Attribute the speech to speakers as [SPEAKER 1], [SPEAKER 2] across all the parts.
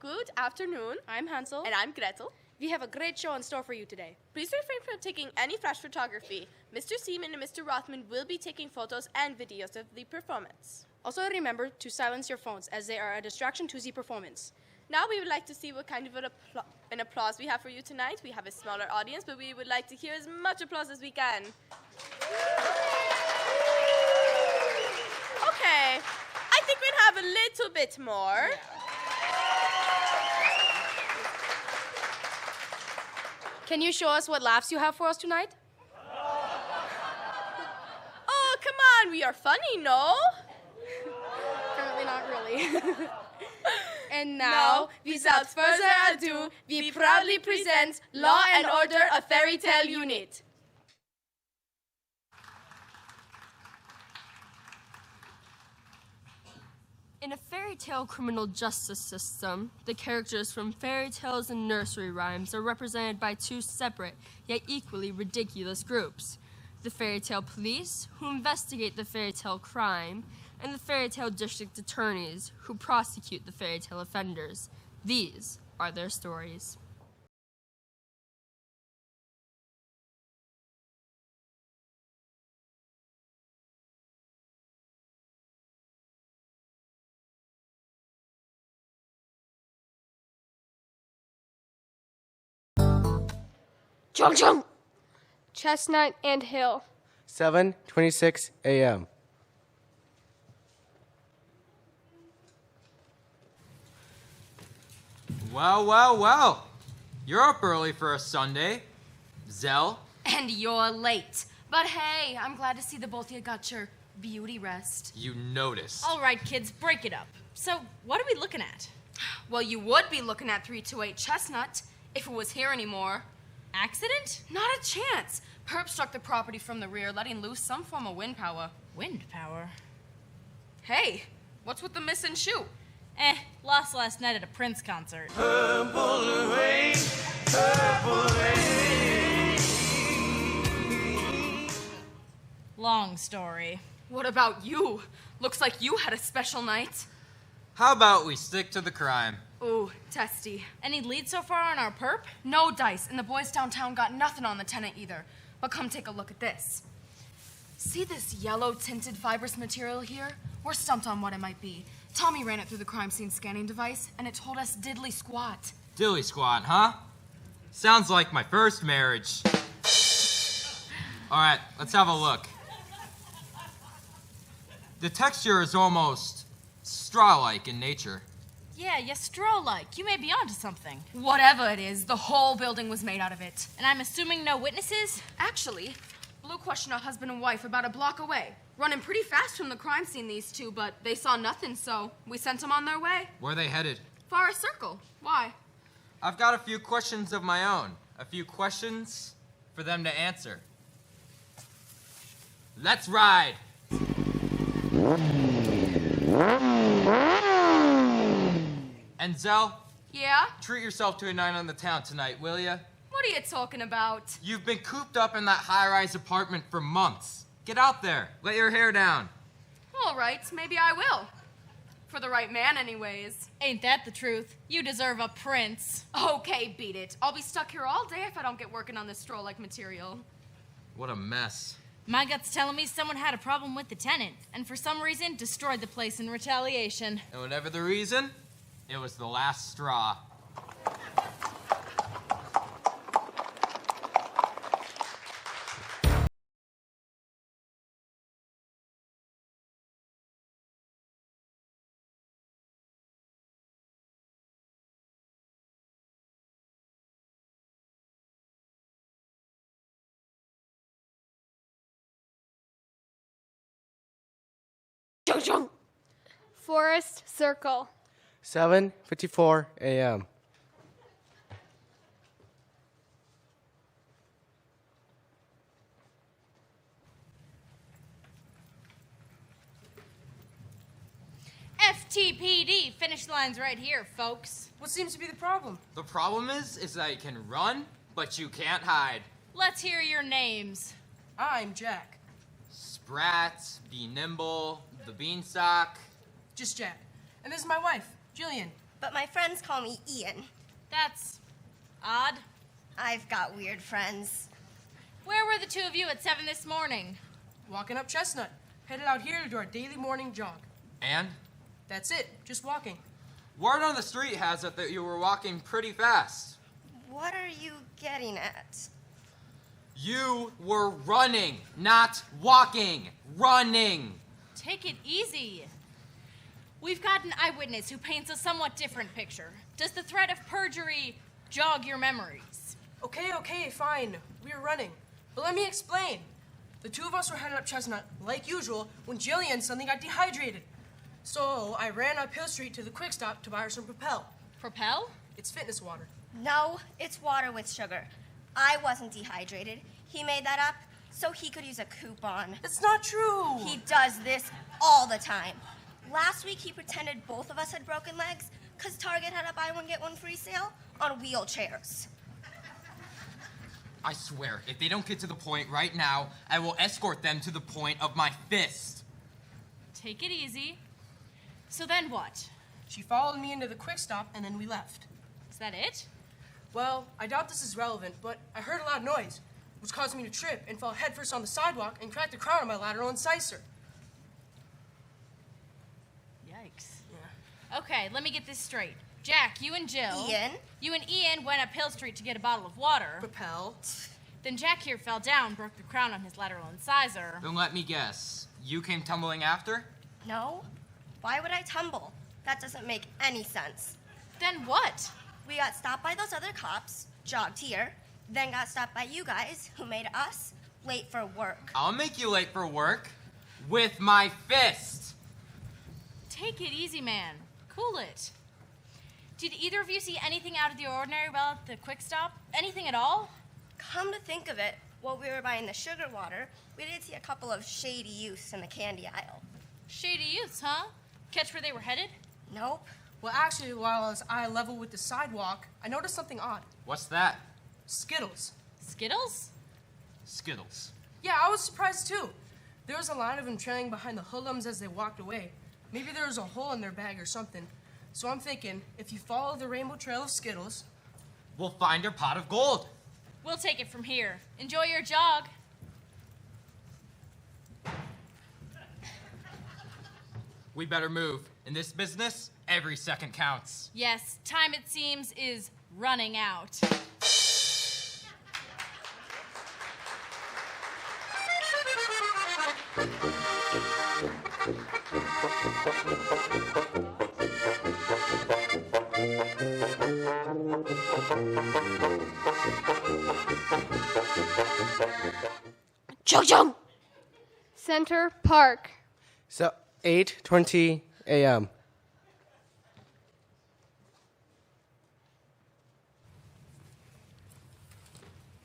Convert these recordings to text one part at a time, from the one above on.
[SPEAKER 1] Good afternoon.
[SPEAKER 2] I'm Hansel.
[SPEAKER 1] And I'm Gretel.
[SPEAKER 2] We have a great show in store for you today.
[SPEAKER 1] Please refrain from taking any flash photography. Mr. Seaman and Mr. Rothman will be taking photos and videos of the performance.
[SPEAKER 2] Also remember to silence your phones as they are a distraction to the performance.
[SPEAKER 1] Now we would like to see what kind of an applause we have for you tonight. We have a smaller audience, but we would like to hear as much applause as we can. Okay, I think we'd have a little bit more.
[SPEAKER 2] Can you show us what laughs you have for us tonight?
[SPEAKER 1] Oh, come on, we are funny, no?
[SPEAKER 2] Apparently not really.
[SPEAKER 1] And now, without further ado, we proudly present Law and Order, a fairy tale unit.
[SPEAKER 3] In a fairy tale criminal justice system, the characters from fairy tales and nursery rhymes are represented by two separate, yet equally ridiculous groups. The fairy tale police, who investigate the fairy tale crime, and the fairy tale district attorneys, who prosecute the fairy tale offenders. These are their stories.
[SPEAKER 2] Chung Chung! Chestnut and Hill.
[SPEAKER 4] 7:26 a.m.
[SPEAKER 5] Well. You're up early for a Sunday. Zell?
[SPEAKER 6] And you're late. But hey, I'm glad to see the both of you got your beauty rest.
[SPEAKER 5] You noticed.
[SPEAKER 7] All right, kids, break it up. So, what are we looking at?
[SPEAKER 6] Well, you would be looking at 328 Chestnut if it was here anymore.
[SPEAKER 7] Accident?
[SPEAKER 6] Not a chance. Perp struck the property from the rear, letting loose some form of wind power.
[SPEAKER 7] Wind power?
[SPEAKER 6] Hey, what's with the missing shoe?
[SPEAKER 7] Lost last night at a Prince concert.
[SPEAKER 8] Purple rain, purple rain.
[SPEAKER 7] Long story.
[SPEAKER 6] What about you? Looks like you had a special night.
[SPEAKER 5] How about we stick to the crime?
[SPEAKER 6] Ooh, testy.
[SPEAKER 7] Any lead so far on our perp?
[SPEAKER 6] No dice, and the boys downtown got nothing on the tenant either. But come take a look at this. See this yellow tinted fibrous material here? We're stumped on what it might be. Tommy ran it through the crime scene scanning device, and it told us diddly squat.
[SPEAKER 5] Dilly squat, huh? Sounds like my first marriage. All right, let's have a look. The texture is almost straw-like in nature.
[SPEAKER 7] Yeah, straw-like. You may be onto something.
[SPEAKER 6] Whatever it is, the whole building was made out of it.
[SPEAKER 7] And I'm assuming no witnesses?
[SPEAKER 6] Actually, Blue questioned a husband and wife about a block away. Running pretty fast from the crime scene, these two, but they saw nothing, so we sent them on their way.
[SPEAKER 5] Where are they headed?
[SPEAKER 6] Forest Circle. Why?
[SPEAKER 5] I've got a few questions of my own. A few questions for them to answer. Let's ride! And Zell?
[SPEAKER 6] Yeah?
[SPEAKER 5] Treat yourself to a night on the town tonight, will ya?
[SPEAKER 6] What are you talking about?
[SPEAKER 5] You've been cooped up in that high-rise apartment for months. Get out there. Let your hair down.
[SPEAKER 6] All right, maybe I will. For the right man, anyways.
[SPEAKER 7] Ain't that the truth? You deserve a prince.
[SPEAKER 6] Okay, beat it. I'll be stuck here all day if I don't get working on this straw-like material.
[SPEAKER 5] What a mess.
[SPEAKER 7] My gut's telling me someone had a problem with the tenant, and for some reason destroyed the place in retaliation.
[SPEAKER 5] And whatever the reason, it was the last straw.
[SPEAKER 2] Forest Circle.
[SPEAKER 4] 7:54 a.m.
[SPEAKER 7] FTPD, finish line's right here, folks.
[SPEAKER 9] What seems to be the problem?
[SPEAKER 5] The problem is that you can run, but you can't hide.
[SPEAKER 7] Let's hear your names.
[SPEAKER 9] I'm Jack.
[SPEAKER 5] Sprat, Be Nimble, the Beanstalk.
[SPEAKER 9] Just Jack. And this is my wife, Jillian.
[SPEAKER 10] but my friends call me Ian.
[SPEAKER 7] That's odd.
[SPEAKER 10] I've got weird friends.
[SPEAKER 7] Where were the two of you at 7 this morning?
[SPEAKER 9] Walking up Chestnut. Headed out here to do our daily morning jog.
[SPEAKER 5] And?
[SPEAKER 9] That's it. Just walking.
[SPEAKER 5] Word on the street has it that you were walking pretty fast.
[SPEAKER 10] What are you getting at?
[SPEAKER 5] You were running, not walking. Running.
[SPEAKER 7] Take it easy. We've got an eyewitness who paints a somewhat different picture. Does the threat of perjury jog your memories?
[SPEAKER 9] Okay, fine. We were running. But let me explain. The two of us were headed up Chestnut, like usual, when Jillian suddenly got dehydrated. So I ran up Hill Street to the Quick Stop to buy her some Propel.
[SPEAKER 7] Propel?
[SPEAKER 9] It's fitness water.
[SPEAKER 10] No, it's water with sugar. I wasn't dehydrated. He made that up so he could use a coupon.
[SPEAKER 9] That's not true.
[SPEAKER 10] He does this all the time. Last week he pretended both of us had broken legs because Target had a buy one get one free sale on wheelchairs.
[SPEAKER 5] I swear, if they don't get to the point right now, I will escort them to the point of my fist.
[SPEAKER 7] Take it easy. So then what?
[SPEAKER 9] She followed me into the Quick Stop, and then we left.
[SPEAKER 7] Is that it?
[SPEAKER 9] Well, I doubt this is relevant, but I heard a loud noise. It was causing me to trip and fell headfirst on the sidewalk and cracked the crown of my lateral incisor.
[SPEAKER 7] Yikes.
[SPEAKER 9] Yeah.
[SPEAKER 7] Okay, let me get this straight. Jack, you and Jill...
[SPEAKER 10] Ian?
[SPEAKER 7] You and Ian went up Hill Street to get a bottle of water.
[SPEAKER 9] Propel.
[SPEAKER 7] Then Jack here fell down, broke the crown on his lateral incisor.
[SPEAKER 5] Then let me guess. You came tumbling after?
[SPEAKER 10] No. Why would I tumble? That doesn't make any sense.
[SPEAKER 7] Then what?
[SPEAKER 10] We got stopped by those other cops, jogged here, then got stopped by you guys, who made us late for work.
[SPEAKER 5] I'll make you late for work. With my fist.
[SPEAKER 7] Take it easy, man. Cool it. Did either of you see anything out of the ordinary while at the Quick Stop? Anything at all?
[SPEAKER 10] Come to think of it, while we were buying the sugar water, we did see a couple of shady youths in the candy aisle.
[SPEAKER 7] Shady youths, huh? Catch where they were headed?
[SPEAKER 10] Nope.
[SPEAKER 9] Well, actually, while I was eye level with the sidewalk, I noticed something odd.
[SPEAKER 5] What's that?
[SPEAKER 9] Skittles.
[SPEAKER 7] Skittles?
[SPEAKER 5] Skittles.
[SPEAKER 9] Yeah, I was surprised too. There was a line of them trailing behind the hoodlums as they walked away. Maybe there was a hole in their bag or something. So I'm thinking, if you follow the rainbow trail of Skittles,
[SPEAKER 5] We'll find our pot of gold.
[SPEAKER 7] We'll take it from here. Enjoy your jog.
[SPEAKER 5] We better move. In this business, every second counts.
[SPEAKER 7] Yes, time it seems is running out.
[SPEAKER 10] Chug chug!
[SPEAKER 1] Center Park.
[SPEAKER 4] So 8:20 a.m.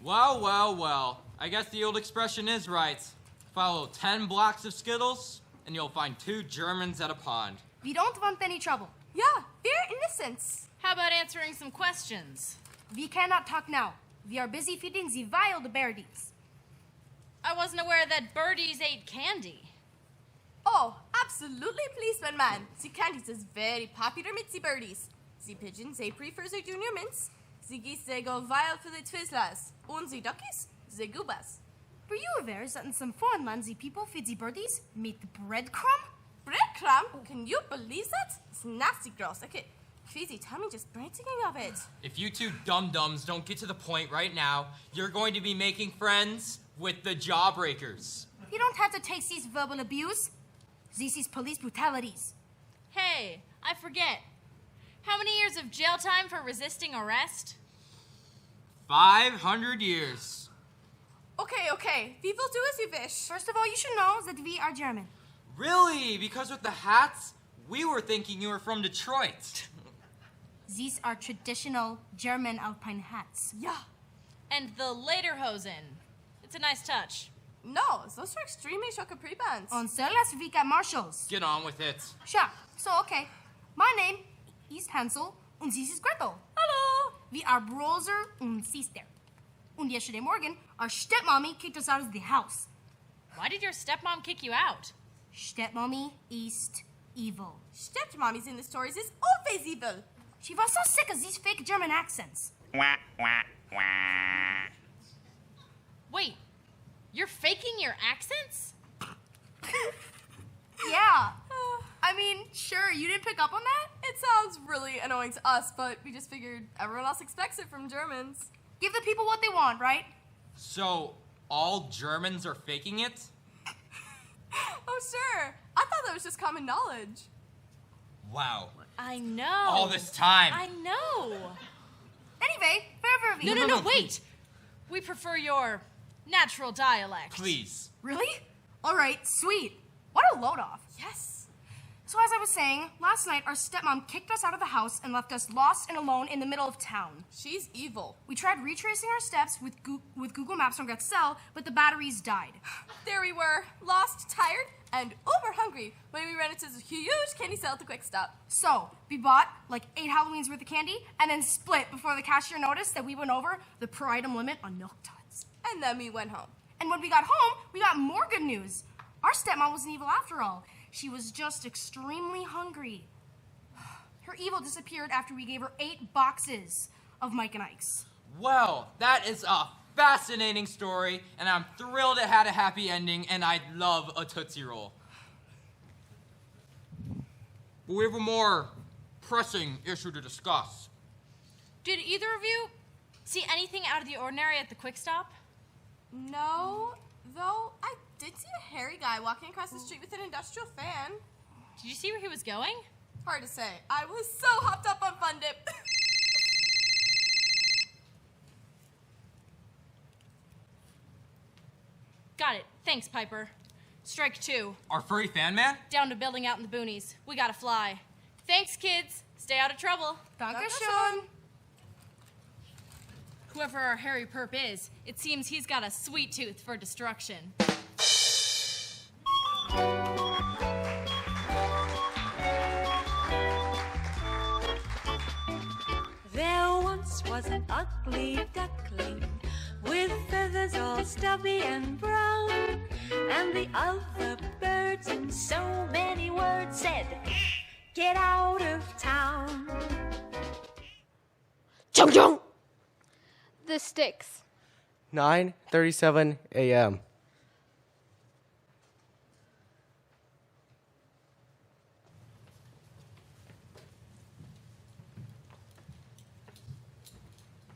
[SPEAKER 5] Well. I guess the old expression is right. Follow 10 blocks of Skittles, and you'll find 2 Germans at a pond.
[SPEAKER 6] We don't want any trouble.
[SPEAKER 1] Yeah, we're innocents.
[SPEAKER 7] How about answering some questions?
[SPEAKER 6] We cannot talk now. We are busy feeding the wild birdies.
[SPEAKER 7] I wasn't aware that birdies ate candy.
[SPEAKER 1] Oh, absolutely, policeman man. The candies is very popular with the birdies. The pigeons, they prefer the junior mints. The geese, they go wild for the twizzlers. And the duckies, the goobas.
[SPEAKER 6] Were you aware that in some foreign lands the people feed the birdies made breadcrumb?
[SPEAKER 1] Breadcrumb? Can you believe that? It's nasty gross. Okay, crazy, tell me just thinking of it.
[SPEAKER 5] If you 2 dum-dums don't get to the point right now, you're going to be making friends with the jawbreakers.
[SPEAKER 6] You don't have to take these verbal abuse. This is police brutalities.
[SPEAKER 7] Hey, I forget. How many years of jail time for resisting arrest?
[SPEAKER 5] 500 years.
[SPEAKER 1] Okay, we will do as you wish.
[SPEAKER 6] First of all, you should know that we are German.
[SPEAKER 5] Really? Because with the hats, we were thinking you were from Detroit.
[SPEAKER 6] These are traditional German alpine hats.
[SPEAKER 1] Yeah.
[SPEAKER 7] And the lederhosen. It's a nice touch.
[SPEAKER 1] No, those are extremely short capri pants.
[SPEAKER 6] On sale last week at Marshall's.
[SPEAKER 5] Get on with it.
[SPEAKER 6] Sure. So, okay. My name is Hansel and this is Gretel.
[SPEAKER 1] Hello.
[SPEAKER 6] We are brother and sister. And yesterday morning, our stepmommy kicked us out of the house.
[SPEAKER 7] Why did your stepmom kick you out?
[SPEAKER 6] Stepmommy is evil.
[SPEAKER 1] Stepmommies in the stories is always evil.
[SPEAKER 6] She was so sick of these fake German accents.
[SPEAKER 7] Wait, you're faking your accents?
[SPEAKER 6] Yeah. I mean, sure, you didn't pick up on that?
[SPEAKER 1] It sounds really annoying to us, but we just figured everyone else expects it from Germans.
[SPEAKER 6] Give the people what they want, right?
[SPEAKER 5] So, all Germans are faking it?
[SPEAKER 1] Oh, sure. I thought that was just common knowledge.
[SPEAKER 5] Wow.
[SPEAKER 7] I know.
[SPEAKER 5] All this time.
[SPEAKER 7] I know.
[SPEAKER 6] Anyway, forever.
[SPEAKER 7] No, wait. We prefer your natural dialect.
[SPEAKER 5] Please.
[SPEAKER 6] Really? All right, sweet. What a load off.
[SPEAKER 1] Yes.
[SPEAKER 6] So as I was saying, last night our stepmom kicked us out of the house and left us lost and alone in the middle of town.
[SPEAKER 1] She's evil.
[SPEAKER 6] We tried retracing our steps with Google Maps on Gretzel, but the batteries died.
[SPEAKER 1] There we were, lost, tired, and uber hungry when we ran into this huge candy sale at the Quick Stop.
[SPEAKER 6] So, we bought like 8 Halloweens worth of candy and then split before the cashier noticed that we went over the per item limit on Milk Duds.
[SPEAKER 1] And then we went home.
[SPEAKER 6] And when we got home, we got more good news. Our stepmom wasn't evil after all. She was just extremely hungry. Her evil disappeared after we gave her 8 boxes of Mike and Ike's.
[SPEAKER 5] Well, that is a fascinating story, and I'm thrilled it had a happy ending, and I love a Tootsie Roll. But we have a more pressing issue to discuss.
[SPEAKER 7] Did either of you see anything out of the ordinary at the Quick Stop?
[SPEAKER 1] No, though I did see a hairy guy walking across the street with an industrial fan.
[SPEAKER 7] Did you see where he was going?
[SPEAKER 1] Hard to say. I was so hopped up on Fun Dip.
[SPEAKER 7] Got it. Thanks, Piper. Strike 2.
[SPEAKER 5] Our furry fan man?
[SPEAKER 7] Down to building out in the boonies. We gotta fly. Thanks, kids. Stay out of trouble.
[SPEAKER 6] Dankeschön.
[SPEAKER 7] Whoever our hairy perp is, it seems he's got a sweet tooth for destruction.
[SPEAKER 11] There once was an ugly duckling with feathers all stubby and brown, and the other birds in so many words said, "Get out of town."
[SPEAKER 3] Chung chung!
[SPEAKER 2] The Sticks.
[SPEAKER 4] 9:37 a.m.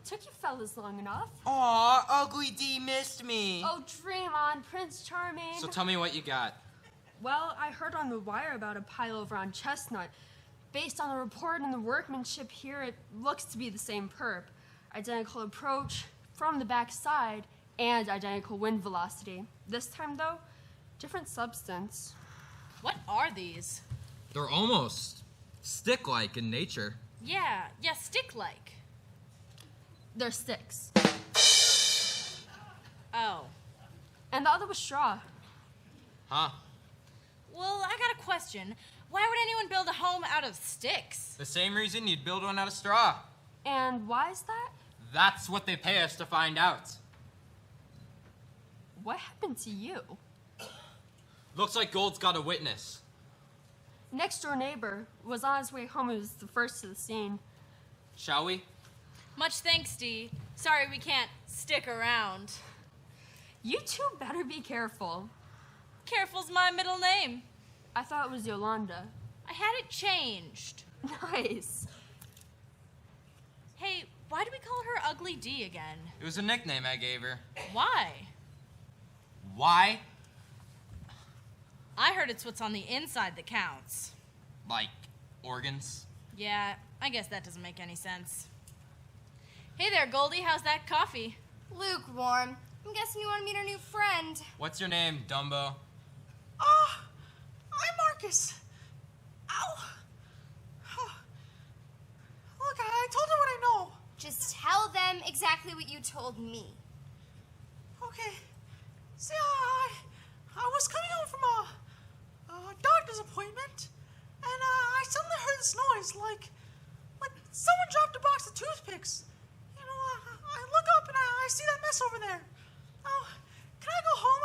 [SPEAKER 3] Took you fellas long enough.
[SPEAKER 5] Aw, Ugly D missed me.
[SPEAKER 3] Oh, dream on, Prince Charming.
[SPEAKER 5] So tell me what you got.
[SPEAKER 3] Well, I heard on the wire about a pile over on Chestnut. Based on the report and the workmanship here, it looks to be the same perp. Identical approach from the back side and identical wind velocity. This time, though, different substance.
[SPEAKER 7] What are these?
[SPEAKER 5] They're almost stick-like in nature.
[SPEAKER 7] Yeah, stick-like.
[SPEAKER 3] They're sticks.
[SPEAKER 7] Oh.
[SPEAKER 3] And the other was straw.
[SPEAKER 5] Huh?
[SPEAKER 7] Well, I got a question. Why would anyone build a home out of sticks?
[SPEAKER 5] The same reason you'd build one out of straw.
[SPEAKER 3] And why is that?
[SPEAKER 5] That's what they pay us to find out.
[SPEAKER 3] What happened to you?
[SPEAKER 5] Looks like Gold's got a witness.
[SPEAKER 3] Next door neighbor was on his way home and was the first to the scene.
[SPEAKER 5] Shall we?
[SPEAKER 7] Much thanks, Dee. Sorry we can't stick around.
[SPEAKER 3] You two better be careful.
[SPEAKER 7] Careful's my middle name.
[SPEAKER 3] I thought it was Yolanda.
[SPEAKER 7] I had it changed.
[SPEAKER 3] Nice.
[SPEAKER 7] Hey, why do we call her Ugly D again?
[SPEAKER 5] It was a nickname I gave her.
[SPEAKER 7] Why?
[SPEAKER 5] Why?
[SPEAKER 7] I heard it's what's on the inside that counts.
[SPEAKER 5] Like organs?
[SPEAKER 7] Yeah, I guess that doesn't make any sense. Hey there, Goldie, how's that coffee?
[SPEAKER 10] Lukewarm. I'm guessing you want to meet our new friend.
[SPEAKER 5] What's your name, Dumbo?
[SPEAKER 9] I'm Marcus. Ow. Look, I told her what I know.
[SPEAKER 10] Just tell them exactly what you told me.
[SPEAKER 9] Okay. See, I was coming home from a doctor's appointment, and I suddenly heard this noise, like someone dropped a box of toothpicks. You know, I look up and I see that mess over there. Oh, can I go home?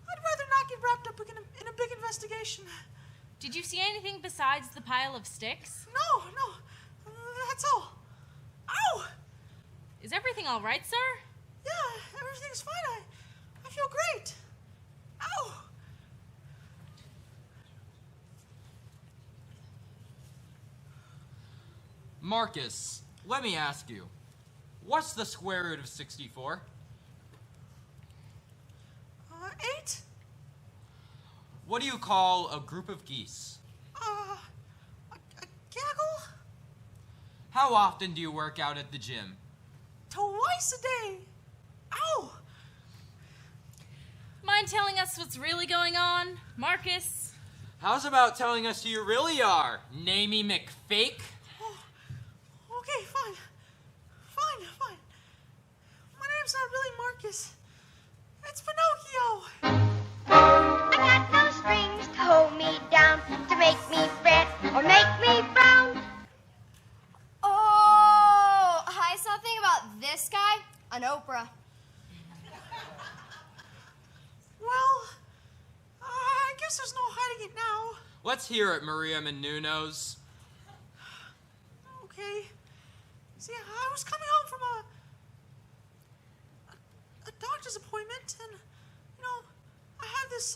[SPEAKER 9] I'd rather not get wrapped up in a big investigation.
[SPEAKER 7] Did you see anything besides the pile of sticks?
[SPEAKER 9] No.
[SPEAKER 12] That's all. Ow!
[SPEAKER 7] Is everything all right, sir?
[SPEAKER 12] Yeah, everything's fine. I feel great. Ow!
[SPEAKER 5] Marcus, let me ask you, what's the square root of 64?
[SPEAKER 12] 8?
[SPEAKER 5] What do you call a group of geese?
[SPEAKER 12] A gaggle?
[SPEAKER 5] How often do you work out at the gym?
[SPEAKER 12] Twice a day. Ow!
[SPEAKER 7] Mind telling us what's really going on, Marcus?
[SPEAKER 5] How's about telling us who you really are, Namey McFake?
[SPEAKER 12] Okay, fine. Fine. My name's not really Marcus. It's Pinocchio.
[SPEAKER 10] I got no strings to hold me down, to make me fret or make me frown.
[SPEAKER 6] Oh, I saw a thing about this guy on Oprah.
[SPEAKER 12] Well, I guess there's no hiding it now.
[SPEAKER 5] Let's hear it, Maria Menounos.
[SPEAKER 12] Okay. See, I was coming home from a doctor's appointment, and, I had this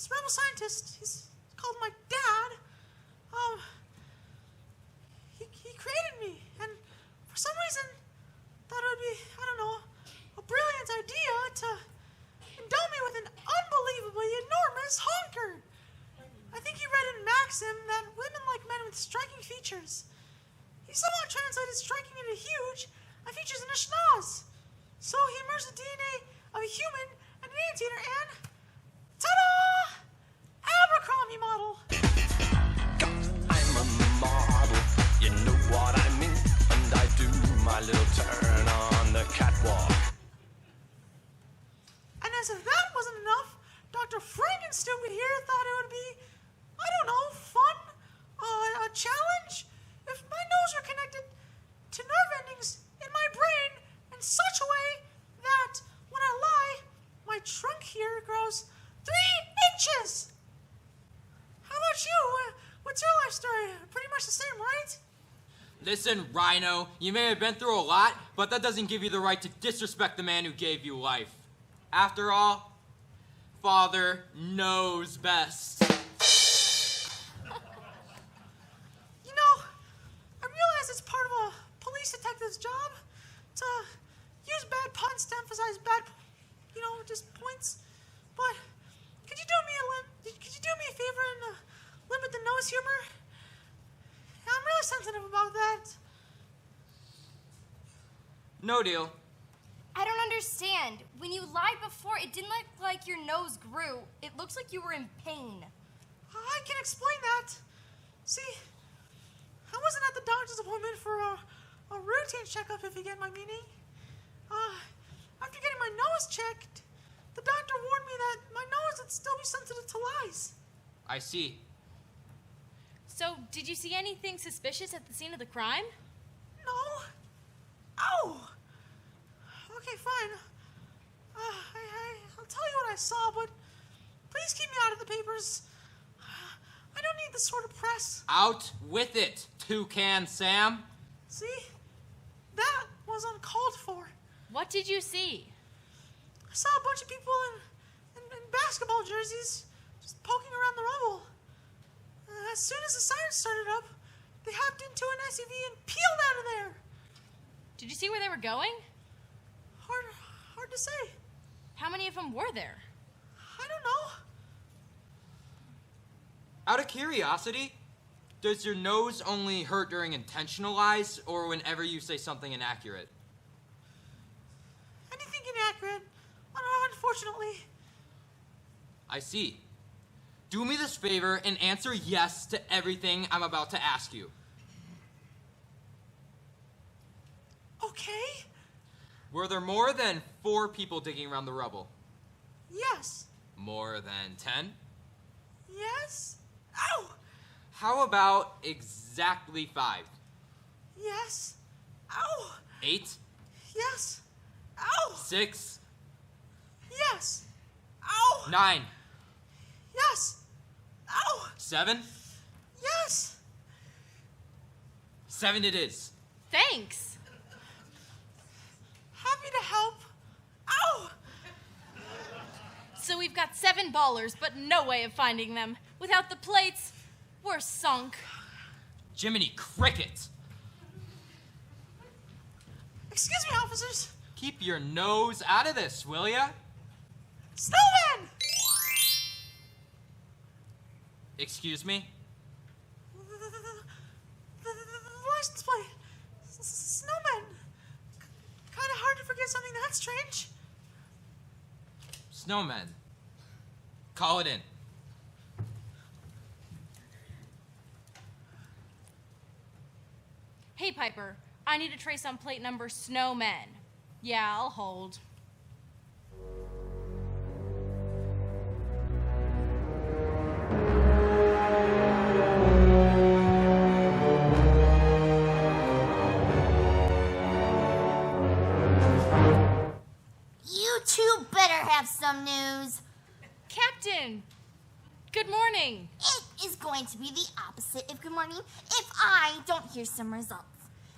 [SPEAKER 12] rebel scientist. He's called my dad. He created me, and for some reason, thought it would be, a brilliant idea to endow me with an unbelievably enormous honker. I think he read in Maxim that women like men with striking features. He somehow translated striking into huge and features into schnoz. So he merged the DNA of a human and an anteater and ta-da! Abercrombie model.
[SPEAKER 8] I'm a model, you know what I mean, and I do my little turn on the catwalk.
[SPEAKER 12] And as if that wasn't enough, Dr. Frankenstupid here thought it would be, fun, a challenge, if my nose were connected to nerve endings in my brain in such a way that when I lie, my trunk here grows 3 inches. How about you? What's your life story? Pretty much the same, right?
[SPEAKER 5] Listen, Rhino, you may have been through a lot, but that doesn't give you the right to disrespect the man who gave you life. After all, Father knows best.
[SPEAKER 12] I realize it's part of a police detective's job to use bad puns to emphasize bad, just points. But could you do me a favor and limit the nose humor? I'm really sensitive about that.
[SPEAKER 5] No deal.
[SPEAKER 6] I don't understand. When you lied before, it didn't look like your nose grew. It looks like you were in pain.
[SPEAKER 12] I can explain that. See, I wasn't at the doctor's appointment for a routine checkup, if you get my meaning. After getting my nose checked, the doctor warned me that my nose would still be sensitive to lies.
[SPEAKER 5] I see.
[SPEAKER 7] So, did you see anything suspicious at the scene of the crime?
[SPEAKER 12] No. Ow! Okay, fine. I'll tell you what I saw, but please keep me out of the papers. I don't need this sort of press.
[SPEAKER 5] Out with it, Toucan Sam.
[SPEAKER 12] See? That was uncalled for.
[SPEAKER 7] What did you see?
[SPEAKER 12] I saw a bunch of people in basketball jerseys just poking around the rubble. As soon as the sirens started up, they hopped into an SUV and peeled out of there.
[SPEAKER 7] Did you see where they were going?
[SPEAKER 12] Hard to say.
[SPEAKER 7] How many of them were there?
[SPEAKER 12] I don't know.
[SPEAKER 5] Out of curiosity, does your nose only hurt during intentional lies or whenever you say something inaccurate?
[SPEAKER 12] Anything inaccurate, unfortunately.
[SPEAKER 5] I see. Do me this favor and answer yes to everything I'm about to ask you.
[SPEAKER 12] Okay.
[SPEAKER 5] Were there more than 4 people digging around the rubble?
[SPEAKER 12] Yes.
[SPEAKER 5] More than 10?
[SPEAKER 12] Yes. Ow!
[SPEAKER 5] How about exactly 5?
[SPEAKER 12] Yes. Ow!
[SPEAKER 5] 8?
[SPEAKER 12] Yes. Ow!
[SPEAKER 5] 6?
[SPEAKER 12] Yes. Ow!
[SPEAKER 5] 9?
[SPEAKER 12] Yes. Ow!
[SPEAKER 5] 7?
[SPEAKER 12] Yes.
[SPEAKER 5] 7 it is.
[SPEAKER 7] Thanks.
[SPEAKER 12] Happy to help. Ow!
[SPEAKER 7] So we've got 7 ballers, but no way of finding them. Without the plates, we're sunk.
[SPEAKER 5] Jiminy Cricket.
[SPEAKER 12] Excuse me, officers.
[SPEAKER 5] Keep your nose out of this, will ya?
[SPEAKER 12] Snowman!
[SPEAKER 5] Excuse me?
[SPEAKER 12] The license plate. Snowman. Kind of hard to forget something that strange.
[SPEAKER 5] Snowmen. Call it in.
[SPEAKER 7] Hey, Piper, I need a trace on plate number Snowmen. Yeah, I'll hold.
[SPEAKER 13] You two better have some news.
[SPEAKER 7] Captain, good morning.
[SPEAKER 13] It is going to be the opposite of good morning if I don't hear some results.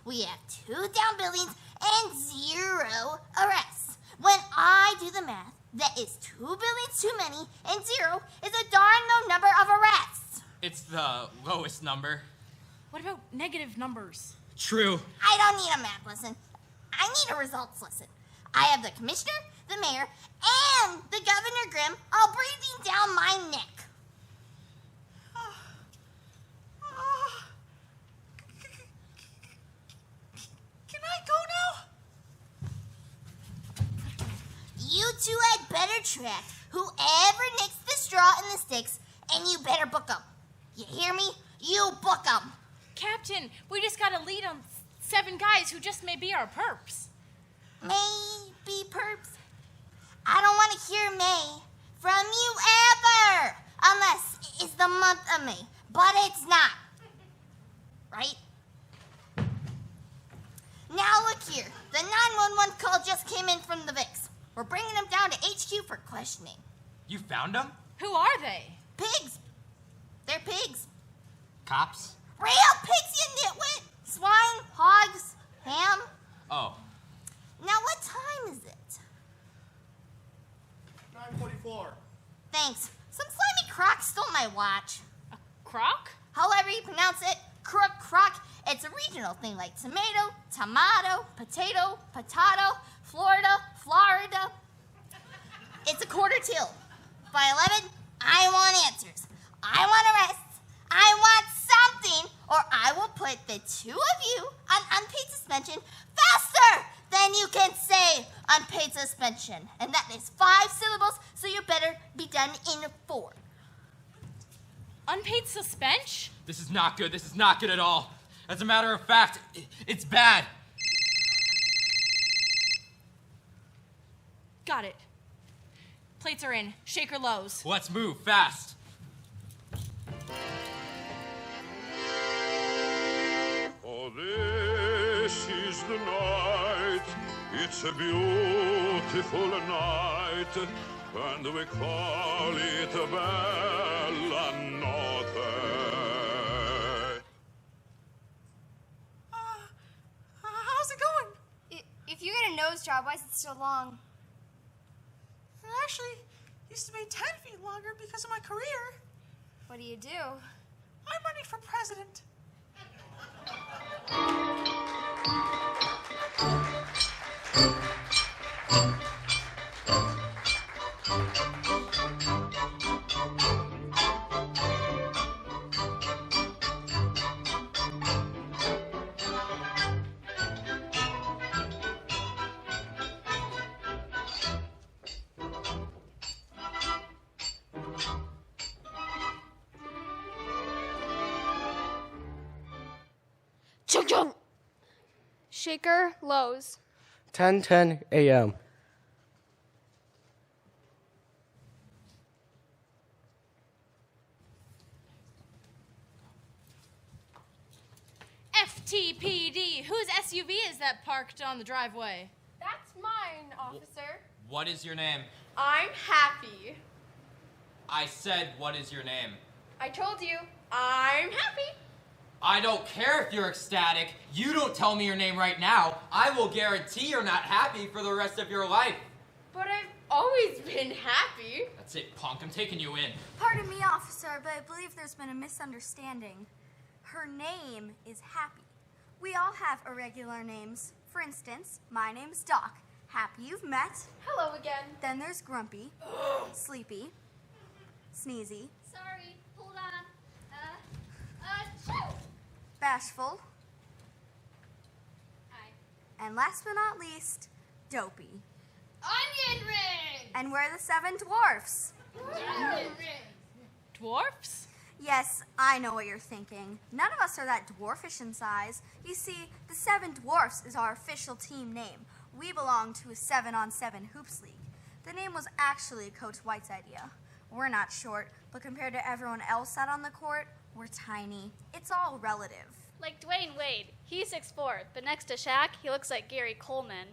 [SPEAKER 13] We have 2 down buildings and 0 arrests. When I do the math, that is 2 buildings too many and 0 is a darn low number of arrests.
[SPEAKER 5] It's the lowest number.
[SPEAKER 7] What about negative numbers?
[SPEAKER 5] True.
[SPEAKER 13] I don't need a math lesson. I need a results lesson. I have the commissioner, the mayor, and the Governor Grimm all breathing down my neck.
[SPEAKER 12] Can I go now?
[SPEAKER 13] You two had better track whoever nicks the straw and the sticks, and you better book 'em. You hear me? You book 'em.
[SPEAKER 7] Captain, we just got a lead on 7 guys who just may be our perps.
[SPEAKER 13] Maybe perps. I don't want to hear May from you ever, unless it's the month of May, but it's not. Right? Now look here. The 911 call just came in from the Vicks. We're bringing them down to HQ for questioning.
[SPEAKER 5] You found them?
[SPEAKER 7] Who are they?
[SPEAKER 13] Pigs. They're pigs.
[SPEAKER 5] Cops?
[SPEAKER 13] Real pigs, you nitwit. Swine, hogs, ham.
[SPEAKER 5] Oh.
[SPEAKER 13] Now what time is it?
[SPEAKER 14] 9:44.
[SPEAKER 13] Thanks. Some slimy croc stole my watch.
[SPEAKER 7] A croc?
[SPEAKER 13] However you pronounce it, croc. It's a regional thing like tomato, potato, Florida. It's a quarter till. By 11, I want answers. I want arrests. I want something, or I will put the 2 of you on unpaid suspension faster than you can say unpaid suspension. And that is 5 syllables, so you better be done in 4.
[SPEAKER 7] Unpaid suspension?
[SPEAKER 5] This is not good. This is not good at all. As a matter of fact, it's bad.
[SPEAKER 7] Got it. Plates are in. Shaker lows.
[SPEAKER 5] Let's move fast.
[SPEAKER 15] Oh, this is the night. It's a beautiful night, and we call it a bella notte.
[SPEAKER 12] How's it going?
[SPEAKER 10] If you get a nose job, why is it so long?
[SPEAKER 12] Actually, used to be 10 feet longer because of my career.
[SPEAKER 10] What do you do?
[SPEAKER 12] I'm running for president.
[SPEAKER 2] Chung. Shaker lows.
[SPEAKER 4] 10:10 a.m.
[SPEAKER 7] FTPD, whose SUV is that parked on the driveway?
[SPEAKER 3] That's mine, officer.
[SPEAKER 5] What is your name?
[SPEAKER 3] I'm happy.
[SPEAKER 5] I said, what is your name?
[SPEAKER 3] I told you, I'm happy.
[SPEAKER 5] I don't care if you're ecstatic. You don't tell me your name right now. I will guarantee you're not happy for the rest of your life.
[SPEAKER 14] But I've always been happy.
[SPEAKER 5] That's it, punk. I'm taking you in.
[SPEAKER 16] Pardon me, officer, but I believe there's been a misunderstanding. Her name is Happy. We all have irregular names. For instance, my name's Doc. Happy you've met.
[SPEAKER 14] Hello again.
[SPEAKER 16] Then there's Grumpy, Sleepy, Sneezy,
[SPEAKER 17] Sorry, hold on. Achoo!
[SPEAKER 16] Bashful,
[SPEAKER 17] Hi.
[SPEAKER 16] and last but not least, Dopey.
[SPEAKER 17] Onion ring!
[SPEAKER 16] And we're the 7 dwarfs.
[SPEAKER 17] Onion ring!
[SPEAKER 1] Dwarfs?
[SPEAKER 16] Yes, I know what you're thinking. None of us are that dwarfish in size. You see, the 7 dwarfs is our official team name. We belong to a 7-on-7 hoops league. The name was actually Coach White's idea. We're not short, but compared to everyone else out on the court, we're tiny. It's all relative.
[SPEAKER 17] Like Dwayne Wade. He's 6'4", but next to Shaq, he looks like Gary Coleman.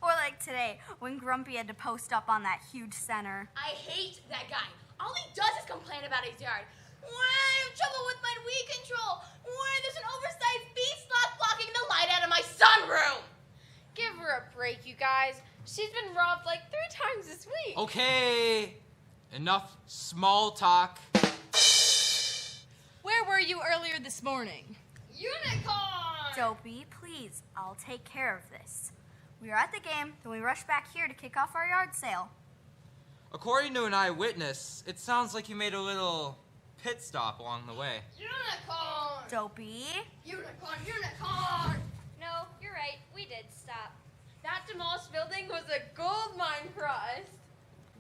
[SPEAKER 16] Or like today, when Grumpy had to post up on that huge center.
[SPEAKER 14] I hate that guy. All he does is complain about his yard. I have trouble with my weed control. There's an oversized bee slot blocking the light out of my sunroom.
[SPEAKER 2] Give her a break, you guys. She's been robbed like 3 times this week.
[SPEAKER 5] Okay, enough small talk.
[SPEAKER 1] Where were you earlier this morning?
[SPEAKER 14] Unicorn!
[SPEAKER 16] Dopey, please, I'll take care of this. We were at the game, then we rushed back here to kick off our yard sale.
[SPEAKER 5] According to an eyewitness, it sounds like you made a little pit stop along the way.
[SPEAKER 14] Unicorn!
[SPEAKER 16] Dopey?
[SPEAKER 14] Unicorn, unicorn!
[SPEAKER 17] No, you're right. We did stop.
[SPEAKER 14] That demolished building was a gold mine for us.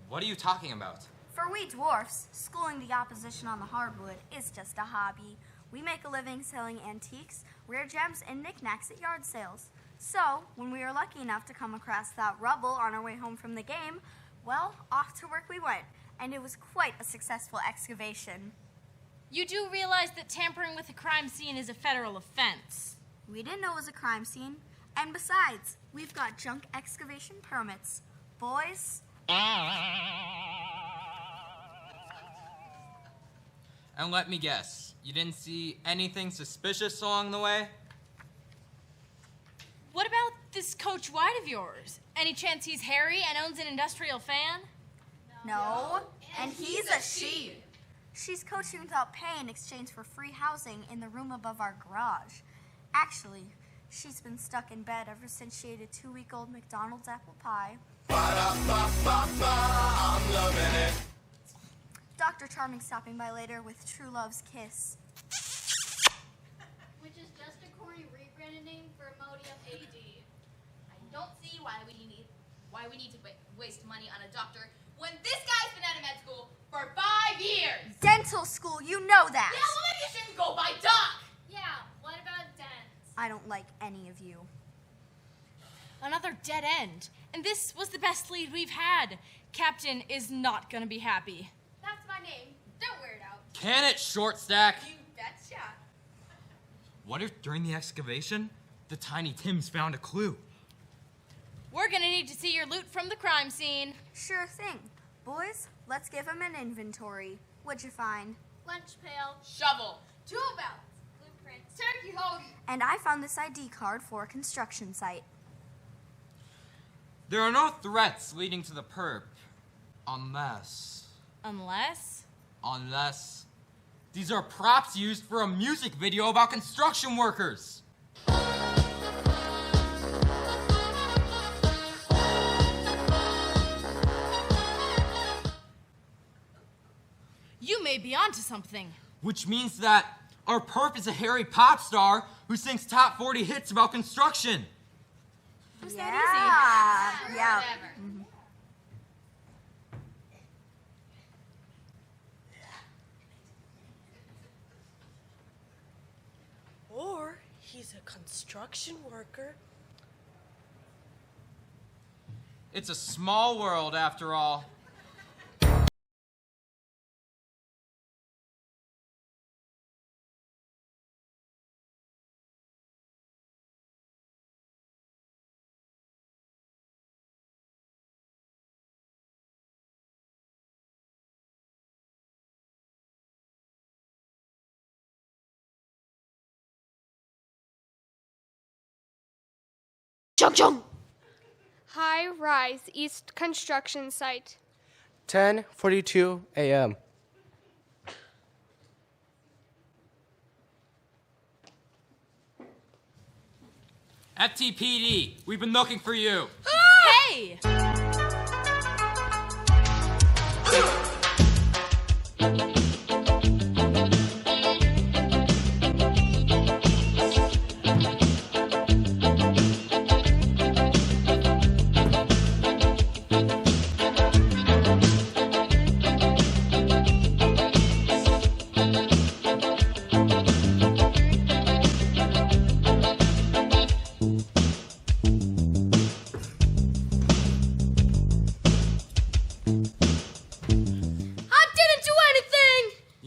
[SPEAKER 5] What are you talking about?
[SPEAKER 16] For we dwarfs, schooling the opposition on the hardwood is just a hobby. We make a living selling antiques, rare gems, and knickknacks at yard sales. So, when we were lucky enough to come across that rubble on our way home from the game, well, off to work we went, and it was quite a successful excavation.
[SPEAKER 7] You do realize that tampering with a crime scene is a federal offense.
[SPEAKER 16] We didn't know it was a crime scene, and besides, we've got junk excavation permits. Boys?
[SPEAKER 5] And let me guess, you didn't see anything suspicious along the way?
[SPEAKER 7] What about this Coach White of yours? Any chance he's hairy and owns an industrial fan?
[SPEAKER 16] No, and he's a she. She's coaching without pay in exchange for free housing in the room above our garage. Actually, she's been stuck in bed ever since she ate a 2-week-old McDonald's apple pie.
[SPEAKER 8] I'm loving it.
[SPEAKER 16] Dr. Charming stopping by later with True Love's kiss.
[SPEAKER 17] Which is just a corny rebranding for Imodium AD.
[SPEAKER 14] I don't see why we need to waste money on a doctor when this guy's been out of med school for 5 years.
[SPEAKER 16] Dental school, you know that.
[SPEAKER 14] Yeah, well maybe you shouldn't go by doc.
[SPEAKER 17] Yeah, what about dents?
[SPEAKER 16] I don't like any of you.
[SPEAKER 7] Another dead end. And this was the best lead we've had. Captain is not gonna be happy.
[SPEAKER 14] That's my name. Don't wear it out.
[SPEAKER 5] Can it, short stack?
[SPEAKER 14] You betcha.
[SPEAKER 5] What if during the excavation, the Tiny Tims found a clue?
[SPEAKER 7] We're gonna need to see your loot from the crime scene.
[SPEAKER 16] Sure thing. Boys, let's give him an inventory. What'd you find?
[SPEAKER 17] Lunch pail.
[SPEAKER 14] Shovel. Tool belt.
[SPEAKER 17] Blueprint.
[SPEAKER 14] Turkey hoagie.
[SPEAKER 16] And I found this ID card for a construction site.
[SPEAKER 5] There are no threats leading to the perp, unless these are props used for a music video about construction workers.
[SPEAKER 7] You may be onto something.
[SPEAKER 5] Which means that our perp is a hairy pop star who sings top 40 hits about construction.
[SPEAKER 16] Was
[SPEAKER 14] Yeah.
[SPEAKER 16] Yeah.
[SPEAKER 14] Whatever.
[SPEAKER 9] Or he's a construction worker.
[SPEAKER 5] It's a small world after all.
[SPEAKER 18] Chung chung.
[SPEAKER 19] High rise east construction site.
[SPEAKER 4] 10:42 a.m.
[SPEAKER 5] FTPD, we've been looking for you.
[SPEAKER 1] Hey!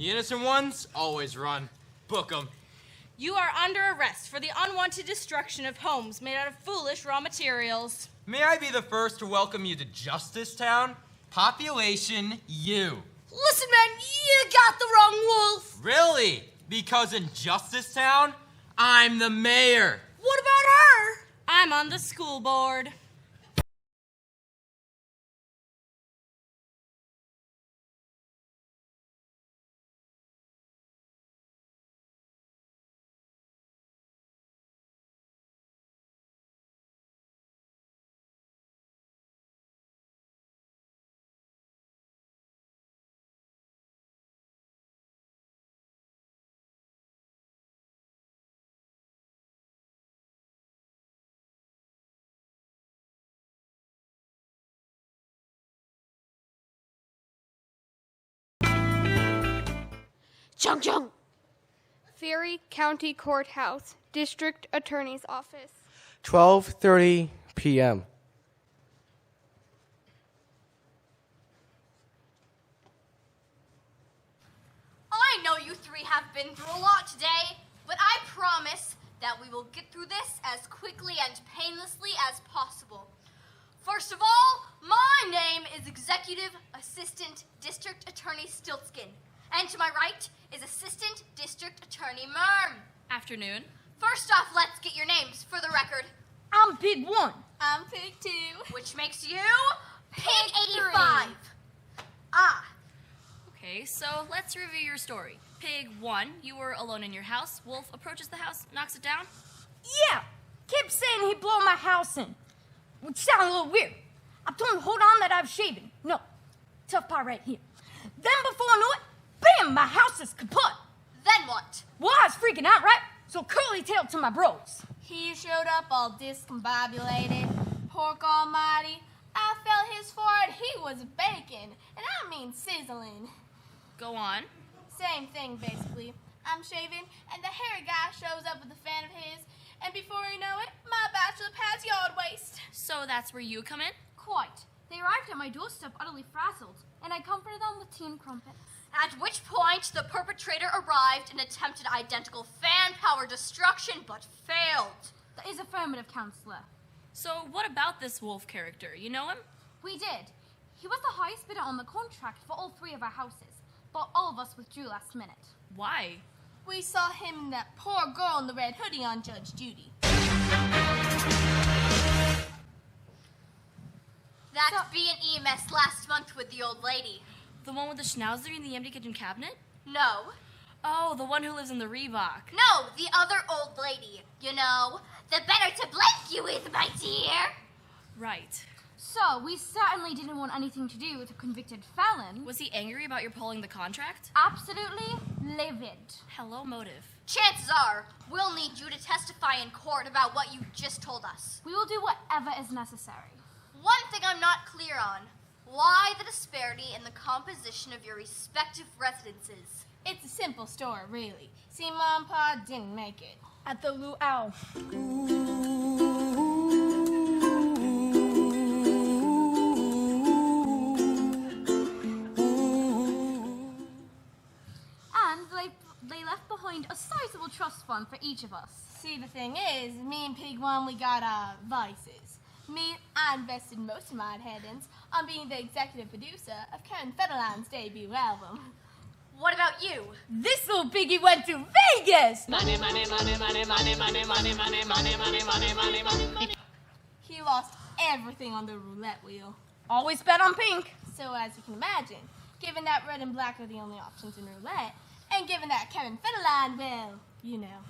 [SPEAKER 5] Innocent ones always run. Book 'em.
[SPEAKER 7] You are under arrest for the unwanted destruction of homes made out of foolish raw materials.
[SPEAKER 5] May I be the first to welcome you to Justice Town? Population, you.
[SPEAKER 1] Listen, man, you got the wrong wolf.
[SPEAKER 5] Really? Because in Justice Town, I'm the mayor.
[SPEAKER 1] What about her?
[SPEAKER 7] I'm on the school board.
[SPEAKER 18] Chung chung.
[SPEAKER 19] Ferry County Courthouse, District Attorney's Office.
[SPEAKER 4] 12:30 p.m.
[SPEAKER 10] I know you three have been through a lot today, but I promise that we will get through this as quickly and painlessly as possible. First of all, my name is Executive Assistant District Attorney Stiltskin. And to my right is Assistant District Attorney Merm.
[SPEAKER 7] Afternoon.
[SPEAKER 10] First off, let's get your names for the record.
[SPEAKER 1] I'm Pig 1.
[SPEAKER 10] I'm Pig 2. Which makes you Pig 85. Ah.
[SPEAKER 20] Okay, so let's review your story. Pig 1, you were alone in your house. Wolf approaches the house, knocks it down.
[SPEAKER 1] Yeah, kept saying he'd blow my house in, which sounded a little weird. I told him, hold on, that I've shaven. No, tough part right here. Then before I knew it, bam, my house is kaput.
[SPEAKER 10] Then what?
[SPEAKER 1] Well, I was freaking out, right? So curly-tailed to my bros.
[SPEAKER 14] He showed up all discombobulated. Pork almighty. I felt his forehead, he was baking. And I mean sizzling.
[SPEAKER 20] Go on.
[SPEAKER 14] Same thing, basically. I'm shaving, and the hairy guy shows up with a fan of his, and before you know it, my bachelor pad's yard waste.
[SPEAKER 20] So that's where you come in?
[SPEAKER 16] Quite. They arrived at my doorstep utterly frazzled, and I comforted them with tea and crumpets.
[SPEAKER 10] At which point, the perpetrator arrived and attempted identical fan power destruction, but failed.
[SPEAKER 16] That is affirmative, Counselor.
[SPEAKER 20] So what about this Wolf character? You know him?
[SPEAKER 16] We did. He was the highest bidder on the contract for all three of our houses, but all of us withdrew last minute.
[SPEAKER 20] Why?
[SPEAKER 14] We saw him and that poor girl in the red hoodie on Judge Judy.
[SPEAKER 10] That B&E mess last month with the old lady.
[SPEAKER 20] The one with the schnauzer in the empty kitchen cabinet?
[SPEAKER 10] No.
[SPEAKER 20] Oh, the one who lives in the Reebok.
[SPEAKER 10] No, the other old lady. You know, the better to blank you with, my dear.
[SPEAKER 20] Right.
[SPEAKER 16] So, we certainly didn't want anything to do with a convicted felon.
[SPEAKER 20] Was he angry about your pulling the contract?
[SPEAKER 16] Absolutely livid.
[SPEAKER 20] Hello, motive.
[SPEAKER 10] Chances are, we'll need you to testify in court about what you just told us.
[SPEAKER 16] We will do whatever is necessary.
[SPEAKER 10] One thing I'm not clear on. Why the disparity in the composition of your respective residences?
[SPEAKER 14] It's a simple story, really. See, Mom and Pa didn't make it.
[SPEAKER 1] At the luau.
[SPEAKER 16] And they left behind a sizable trust fund for each of us.
[SPEAKER 14] See, the thing is, me and Pig 1, we got vices. Me, I invested most of my inheritance on being the executive producer of Karen Federline's debut album.
[SPEAKER 10] What about you?
[SPEAKER 1] This little piggy went to Vegas!
[SPEAKER 18] Money, money, money, money, money, money, money, money, money, money, money, money, money.
[SPEAKER 1] He lost everything on the roulette wheel. Always bet on pink. So as you can imagine, given that red and black are the only options in roulette, and given that Kevin Federline, well, you know,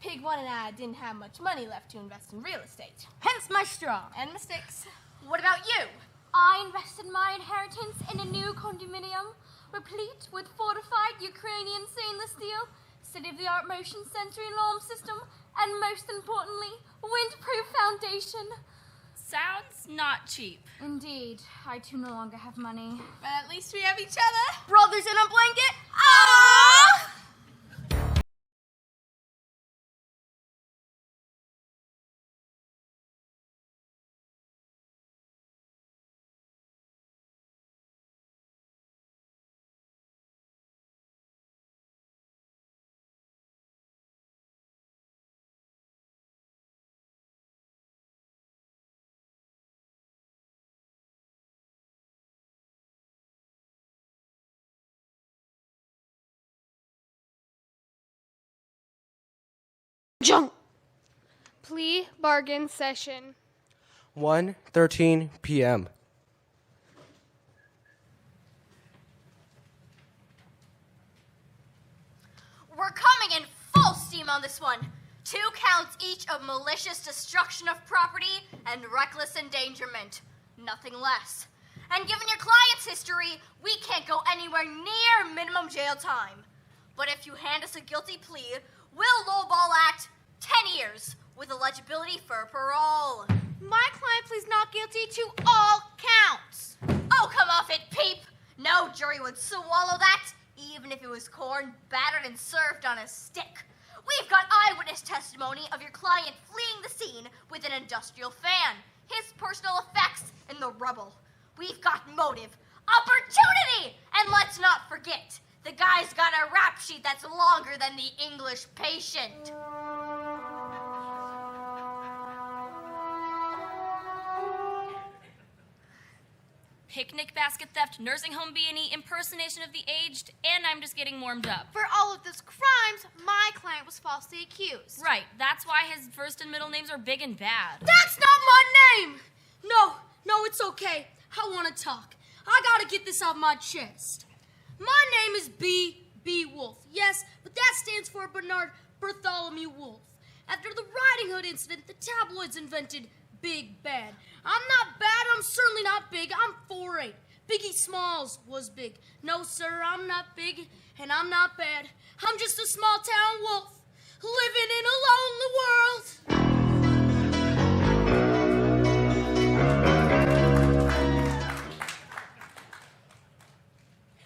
[SPEAKER 1] Pig 1 and I didn't have much money left to invest in real estate. Hence my straw and mistakes.
[SPEAKER 10] What about you?
[SPEAKER 21] I invested my inheritance in a new condominium, replete with fortified Ukrainian stainless steel, state-of-the-art motion sensory alarm system, and most importantly, windproof foundation.
[SPEAKER 20] Sounds not cheap.
[SPEAKER 21] Indeed, I too no longer have money.
[SPEAKER 1] But at least we have each other.
[SPEAKER 10] Brothers in a blanket?
[SPEAKER 1] Ah!
[SPEAKER 18] Jump.
[SPEAKER 19] Plea bargain session.
[SPEAKER 4] 1:13 p.m.
[SPEAKER 10] We're coming in full steam on this one. 2 counts each of malicious destruction of property and reckless endangerment. Nothing less. And given your client's history, we can't go anywhere near minimum jail time. But if you hand us a guilty plea, we'll lowball act 10 years with eligibility for parole.
[SPEAKER 2] My client pleads not guilty to all counts.
[SPEAKER 10] Oh, come off it, Peep. No jury would swallow that, even if it was corn battered and served on a stick. We've got eyewitness testimony of your client fleeing the scene with an industrial fan, his personal effects in the rubble. We've got motive, opportunity, and let's not forget, the guy's got a rap sheet that's longer than the English patient.
[SPEAKER 20] Picnic basket theft, nursing home B&E, impersonation of the aged, and I'm just getting warmed up.
[SPEAKER 2] For all of those crimes, my client was falsely accused.
[SPEAKER 20] Right, that's why his first and middle names are big and bad.
[SPEAKER 9] That's not my name! No, it's okay. I want to talk. I gotta get this off my chest. My name is B. Wolf. Yes, but that stands for Bernard Bartholomew Wolf. After the Riding Hood incident, the tabloids invented Big Bad. I'm not bad, I'm certainly not big. I'm 4'8". Biggie Smalls was big. No, sir, I'm not big, and I'm not bad. I'm just a small-town wolf, living in a lonely world.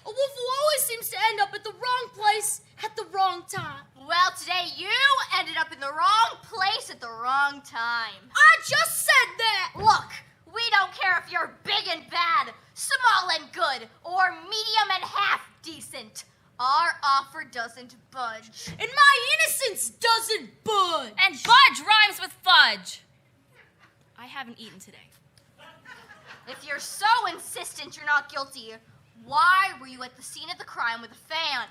[SPEAKER 9] A wolf who always seems to end up at the wrong place at the wrong time.
[SPEAKER 10] Well, today you ended up in the wrong place at the wrong time.
[SPEAKER 9] I just said that!
[SPEAKER 10] Look, we don't care if you're big and bad, small and good, or medium and half decent. Our offer doesn't budge.
[SPEAKER 9] And my innocence doesn't budge.
[SPEAKER 20] And budge rhymes with fudge. I haven't eaten today.
[SPEAKER 10] If you're so insistent you're not guilty, why were you at the scene of the crime with a fan?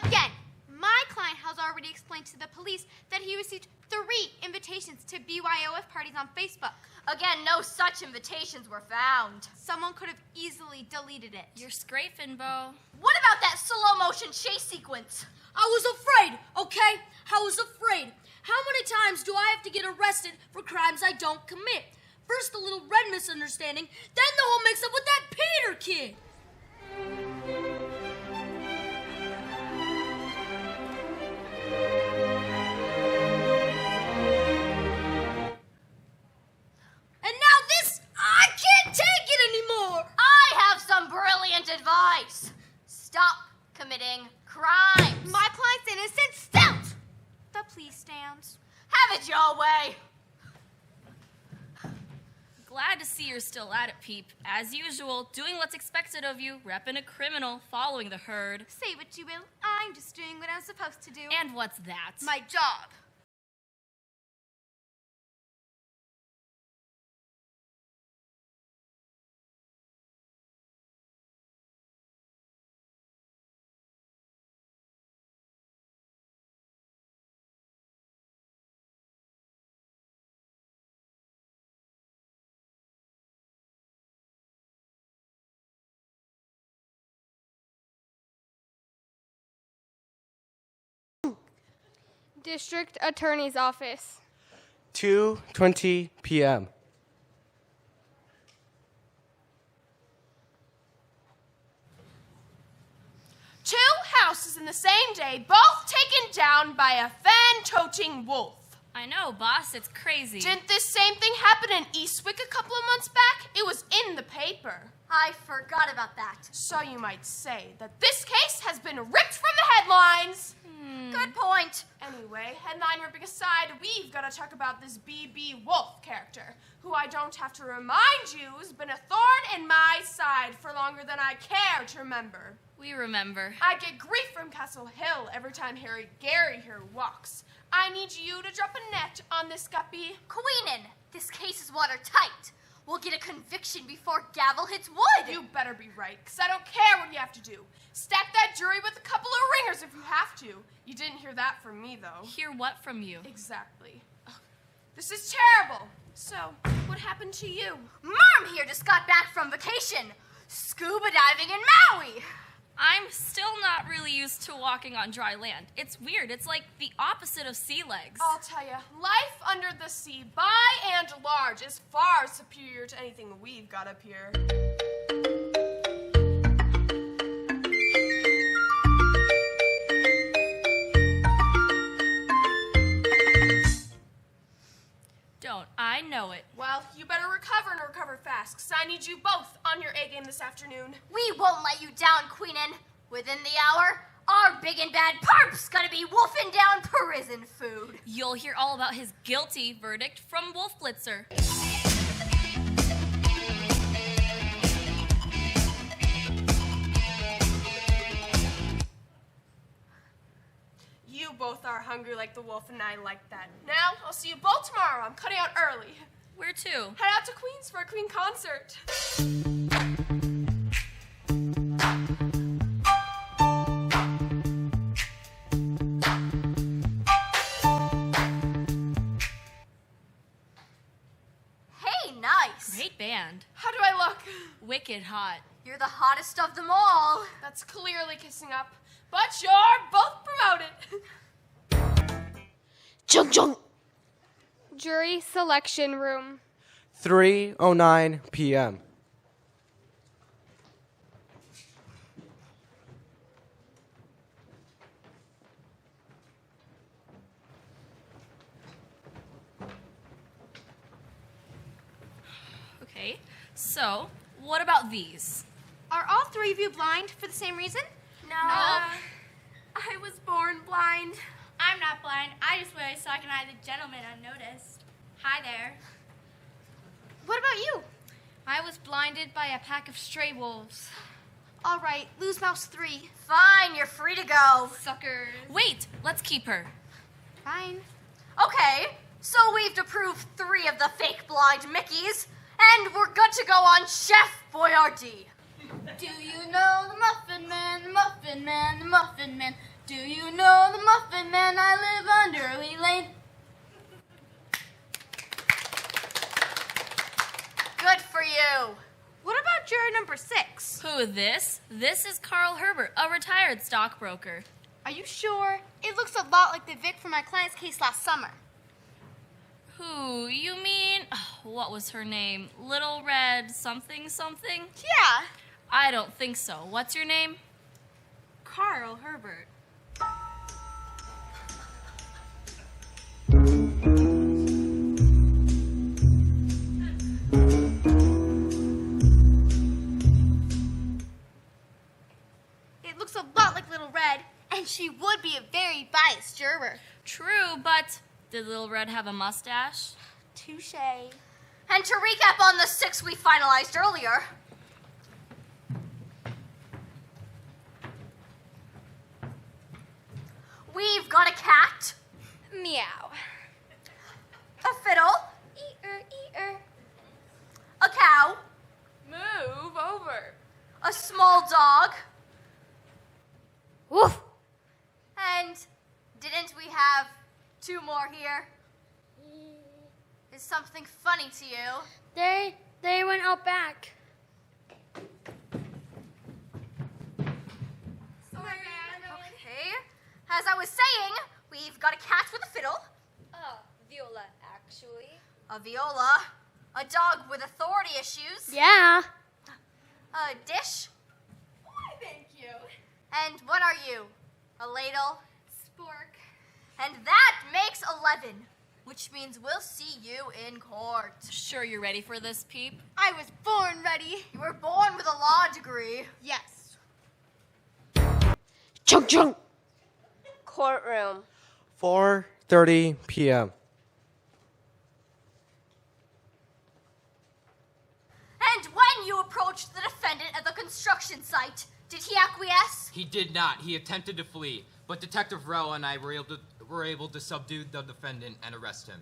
[SPEAKER 2] Again, my client has already explained to the police that he received 3 invitations to BYOF parties on Facebook.
[SPEAKER 10] Again, no such invitations were found.
[SPEAKER 2] Someone could have easily deleted it.
[SPEAKER 20] You're scraping, Bo.
[SPEAKER 10] What about that slow-motion chase sequence?
[SPEAKER 9] I was afraid, okay? I was afraid. How many times do I have to get arrested for crimes I don't commit? First a little red misunderstanding, then the whole mix-up with that Peter kid. And now this, I can't take it anymore.
[SPEAKER 10] I have some brilliant advice. Stop committing crimes.
[SPEAKER 2] My client's innocent still. The plea stands.
[SPEAKER 10] Have it your way.
[SPEAKER 20] Glad to see you're still at it, Peep. As usual, doing what's expected of you, repping a criminal, following the herd.
[SPEAKER 2] Say what you will, I'm just doing what I'm supposed to do.
[SPEAKER 20] And what's that?
[SPEAKER 2] My job.
[SPEAKER 19] District Attorney's Office.
[SPEAKER 4] 2:20 p.m.
[SPEAKER 6] Two houses in the same day, both taken down by a fan-toting wolf.
[SPEAKER 20] I know, boss. It's crazy.
[SPEAKER 6] Didn't this same thing happen in Eastwick a couple of months back? It was in the paper.
[SPEAKER 10] I forgot about that.
[SPEAKER 6] So you might say that this case has been ripped from the headlines.
[SPEAKER 10] Good point.
[SPEAKER 6] Anyway, headline ripping aside, we've got to talk about this B.B. Wolf character, who I don't have to remind you has been a thorn in my side for longer than I care to remember.
[SPEAKER 20] We remember.
[SPEAKER 6] I get grief from Castle Hill every time Gary here walks. I need you to drop a net on this guppy.
[SPEAKER 10] Queenin, this case is watertight. We'll get a conviction before gavel hits wood.
[SPEAKER 6] You better be right, because I don't care what you have to do. Stack that jury with a couple of ringers if you have to. You didn't hear that from me, though.
[SPEAKER 20] Hear what from you?
[SPEAKER 6] Exactly. Ugh. This is terrible. So, what happened to you?
[SPEAKER 10] Mom here just got back from vacation. Scuba diving in Maui.
[SPEAKER 20] I'm still not really used to walking on dry land. It's weird. It's like the opposite of sea legs.
[SPEAKER 6] I'll tell you, life under the sea, by and large, is far superior to anything we've got up here.
[SPEAKER 20] Don't. I know it.
[SPEAKER 6] Well, you better recover and recover fast, because I need you both on your A game this afternoon.
[SPEAKER 10] We won't let you down, Queenin. Within the hour, our big and bad perp's gonna be wolfing down prison food.
[SPEAKER 20] You'll hear all about his guilty verdict from Wolf Blitzer.
[SPEAKER 6] You both are hungry like the wolf, and I like that. Now, I'll see you both tomorrow. I'm cutting out early.
[SPEAKER 20] Where to?
[SPEAKER 6] Head out to Queens for a Queen concert.
[SPEAKER 10] Hey, nice.
[SPEAKER 20] Great band.
[SPEAKER 6] How do I look?
[SPEAKER 20] Wicked hot.
[SPEAKER 10] You're the hottest of them all.
[SPEAKER 6] That's clearly kissing up, but you're both promoted.
[SPEAKER 18] Junk, junk.
[SPEAKER 19] Jury Selection Room.
[SPEAKER 4] 3:09 p.m.
[SPEAKER 20] Okay, so what about these?
[SPEAKER 2] Are all three of you blind for the same reason?
[SPEAKER 1] No. I was born blind.
[SPEAKER 21] I'm not blind. I just wear a sock and eye the gentleman unnoticed. Hi there.
[SPEAKER 2] What about you? I was blinded by a pack of stray wolves. All right, lose mouse 3.
[SPEAKER 10] Fine, you're free to go.
[SPEAKER 2] Suckers.
[SPEAKER 20] Wait, let's keep her.
[SPEAKER 2] Fine.
[SPEAKER 10] Okay, so we've to prove 3 of the fake blind Mickeys, and we're good to go on Chef Boyardee.
[SPEAKER 21] Do you know the Muffin Man, the Muffin Man, the Muffin Man? Do you know the Muffin Man? I live on Durley Lane.
[SPEAKER 10] Good for you.
[SPEAKER 2] What about juror number 6?
[SPEAKER 20] Who, this? This is Carl Herbert, a retired stockbroker.
[SPEAKER 2] Are you sure? It looks a lot like the Vic from my client's case last summer.
[SPEAKER 20] Who, you mean? What was her name? Little Red something something?
[SPEAKER 2] Yeah.
[SPEAKER 20] I don't think so. What's your name?
[SPEAKER 2] Carl Herbert. It looks a lot like Little Red, and she would be a very biased juror.
[SPEAKER 20] True, but did Little Red have a mustache?
[SPEAKER 2] Touche.
[SPEAKER 10] And to recap on the 6 we finalized earlier, we've got a cat,
[SPEAKER 2] Meow.
[SPEAKER 10] a fiddle,
[SPEAKER 2] Ee-er.
[SPEAKER 10] a cow,
[SPEAKER 6] Move over.
[SPEAKER 10] a small dog,
[SPEAKER 2] Woof.
[SPEAKER 10] and didn't we have 2 more here? Is something funny to you?
[SPEAKER 18] They went out back.
[SPEAKER 10] Okay. As I was saying, we've got a cat with A viola. A dog with authority issues.
[SPEAKER 18] Yeah.
[SPEAKER 10] A dish.
[SPEAKER 2] Why, thank you.
[SPEAKER 10] And what are you? A ladle?
[SPEAKER 2] Spork.
[SPEAKER 10] And that makes 11, which means we'll see you in court.
[SPEAKER 20] Sure you're ready for this, Peep?
[SPEAKER 2] I was born ready.
[SPEAKER 10] You were born with a law degree.
[SPEAKER 2] Yes.
[SPEAKER 18] Chunk chunk.
[SPEAKER 19] Courtroom.
[SPEAKER 4] 4:30 p.m.
[SPEAKER 10] And when you approached the defendant at the construction site, did he acquiesce?
[SPEAKER 5] He did not. He attempted to flee, but Detective Rell and I were able to subdue the defendant and arrest him.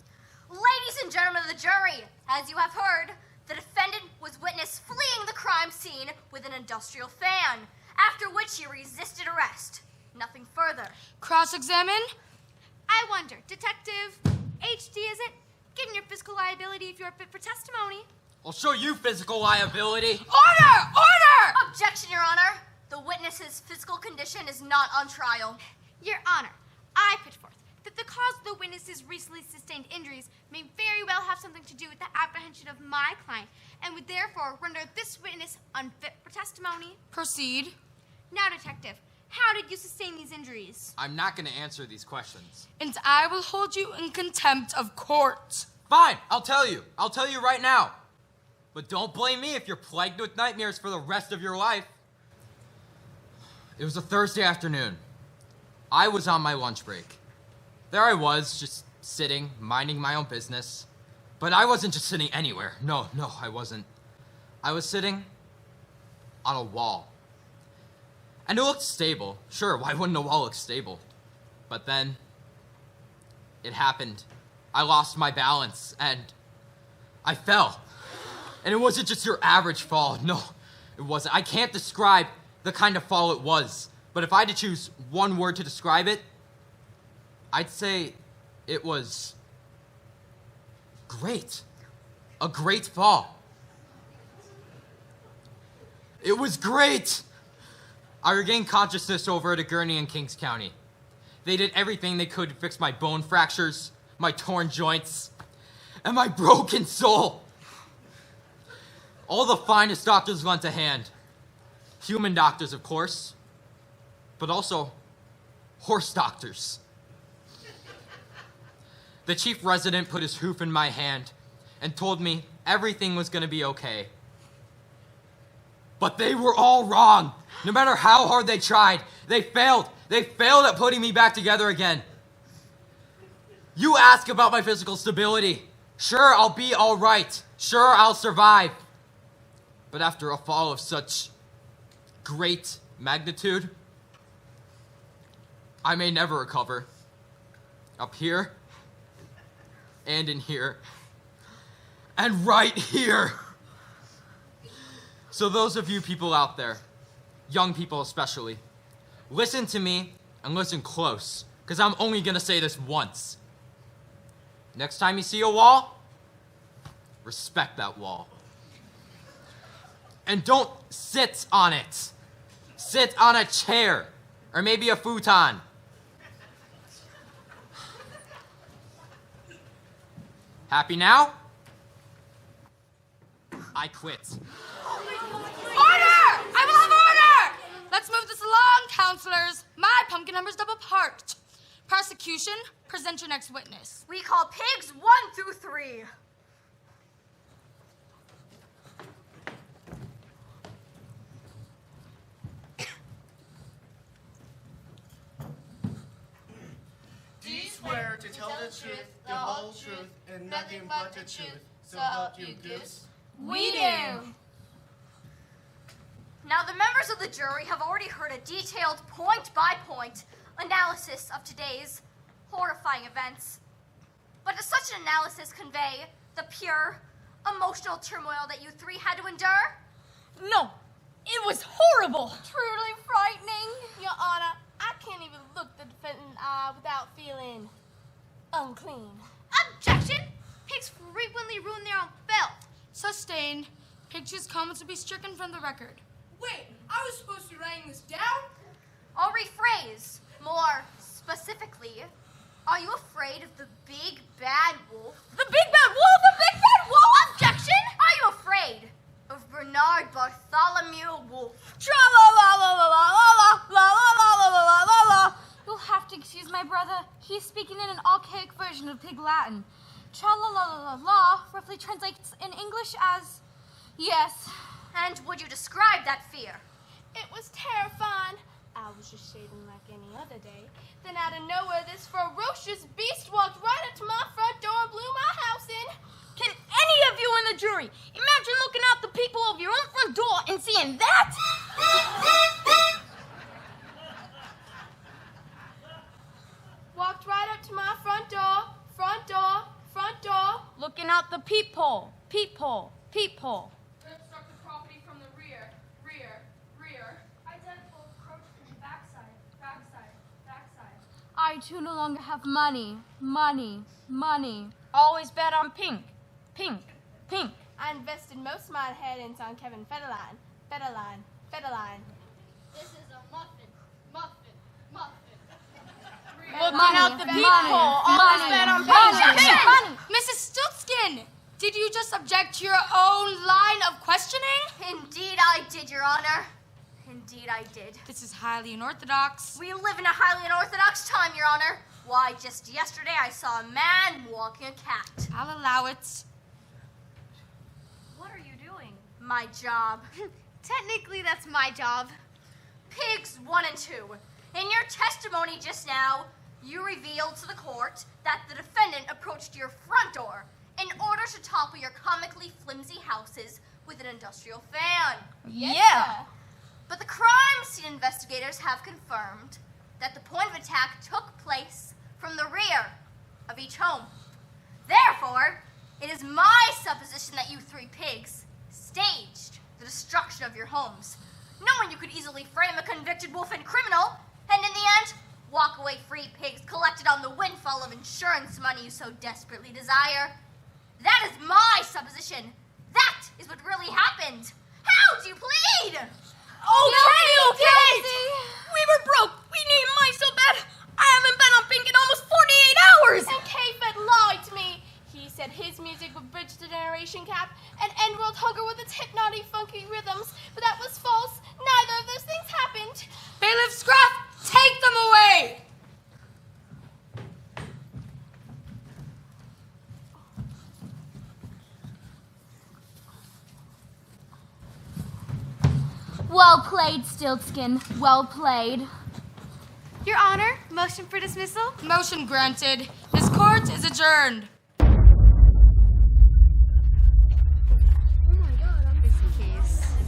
[SPEAKER 10] Ladies and gentlemen of the jury, as you have heard, the defendant was witnessed fleeing the crime scene with an industrial fan, after which he resisted arrest. Nothing further.
[SPEAKER 6] Cross-examine?
[SPEAKER 2] I wonder, Detective HD, is it? Given your physical liability if you're fit for testimony.
[SPEAKER 5] I'll show you physical liability.
[SPEAKER 6] Order! Order!
[SPEAKER 10] Objection, Your Honor. The witness's physical condition is not on trial.
[SPEAKER 2] Your Honor, I put forth that the cause of the witness's recently sustained injuries may very well have something to do with the apprehension of my client and would therefore render this witness unfit for testimony.
[SPEAKER 6] Proceed.
[SPEAKER 2] Now, Detective, how did you sustain these injuries?
[SPEAKER 5] I'm not going to answer these questions.
[SPEAKER 6] And I will hold you in contempt of court.
[SPEAKER 5] Fine, I'll tell you. I'll tell you right now. But don't blame me if you're plagued with nightmares for the rest of your life. It was a Thursday afternoon. I was on my lunch break. There I was, just sitting, minding my own business. But I wasn't just sitting anywhere. No, I wasn't. I was sitting on a wall. And it looked stable. Sure, why wouldn't a wall look stable? But then, it happened. I lost my balance, and I fell. And it wasn't just your average fall. No, it wasn't. I can't describe the kind of fall it was. But if I had to choose one word to describe it, I'd say it was great. A great fall. It was great. I regained consciousness over at Gurney in Kings County. They did everything they could to fix my bone fractures, my torn joints, and my broken soul. All the finest doctors lent a hand. Human doctors, of course, but also horse doctors. The chief resident put his hoof in my hand and told me everything was going to be okay. But they were all wrong. No matter how hard they tried, they failed. They failed at putting me back together again. You ask about my physical stability. Sure, I'll be all right. Sure, I'll survive. But after a fall of such great magnitude, I may never recover. Up here, and in here, and right here. So those of you people out there, young people especially, listen to me and listen close, because I'm only going to say this once. Next time you see a wall, respect that wall. And don't sit on it. Sit on a chair, or maybe a futon. Happy now? I quit.
[SPEAKER 6] Order! I will have order! Let's move this along, counselors. My pumpkin number's double parked. Prosecution, present your next witness.
[SPEAKER 10] We call pigs 1 through 3.
[SPEAKER 11] Do you swear to tell the truth, the whole truth, and nothing but the truth, so help you goose?
[SPEAKER 10] We do. Now, the members of the jury have already heard a detailed point-by-point analysis of today's horrifying events. But does such an analysis convey the pure, emotional turmoil that you three had to endure?
[SPEAKER 7] No, it was horrible.
[SPEAKER 21] Truly frightening. Your Honor, I can't even look the defendant in the eye without feeling unclean.
[SPEAKER 2] Objection! Pigs frequently ruin their own felt.
[SPEAKER 6] Sustained. Picture's comments will be stricken from the record.
[SPEAKER 9] Wait, I was supposed to be writing this down?
[SPEAKER 10] I'll rephrase. More specifically, are you afraid of the big bad wolf?
[SPEAKER 7] The big bad wolf? The
[SPEAKER 21] Excuse my brother, he's speaking in an archaic version of Pig Latin. Tra-la-la-la-la roughly translates in English as, yes.
[SPEAKER 10] And would you describe that fear?
[SPEAKER 21] It was terrifying. I was just shaving like any other day. Then out of nowhere, this ferocious beast walked right up to my front door and blew my house in.
[SPEAKER 14] Can any of you in the jury imagine looking out the people of your own front door and seeing that?
[SPEAKER 21] Walked right up to my front door, front door, front door.
[SPEAKER 14] Looking out the peephole, peephole, peephole.
[SPEAKER 21] Struck the property from the rear, rear, rear. Identical approach to the backside, backside, backside. I too no longer have money, money, money.
[SPEAKER 14] Always bet on pink, pink, pink.
[SPEAKER 21] I invested most of my inheritance on Kevin Federline, Federline, Federline.
[SPEAKER 10] This is a muffin, muffin, muffin.
[SPEAKER 14] Looking out the peephole, always bet on pink,
[SPEAKER 21] Money.
[SPEAKER 2] Mrs. Stiltskin, did you just object to your own line of questioning?
[SPEAKER 10] Indeed I did, Your Honor. Indeed I did.
[SPEAKER 2] This is highly unorthodox.
[SPEAKER 10] We live in a highly unorthodox time, Your Honor. Why, just yesterday I saw a man walking a cat.
[SPEAKER 2] I'll allow it.
[SPEAKER 20] What are you doing?
[SPEAKER 10] My job.
[SPEAKER 2] Technically, that's my job.
[SPEAKER 10] Pigs 1 and 2. In your testimony just now, you revealed to the court that the defendant approached your front door in order to topple your comically flimsy houses with an industrial fan.
[SPEAKER 14] Yeah.
[SPEAKER 10] But the crime scene investigators have confirmed that the point of attack took place from the rear of each home. Therefore, it is my supposition that you 3 pigs staged the destruction of your homes, knowing you could easily frame a convicted wolf and criminal, and in the end, walk away free pigs collected on the windfall of insurance money you so desperately desire. That is my supposition. That is what really happened. How do you plead?
[SPEAKER 14] Okay. We were broke. We need money so bad. I haven't been on pink in almost 48 hours.
[SPEAKER 21] And K-Fed lied to me. He said his music would bridge the generation gap and end world hunger with its hypnotic, funky rhythms, but that was false. Neither of those things happened.
[SPEAKER 2] Bailiff Scruff, take them away!
[SPEAKER 21] Well played, Stiltskin. Well played.
[SPEAKER 2] Your Honor, motion for dismissal? Motion granted. This court is adjourned.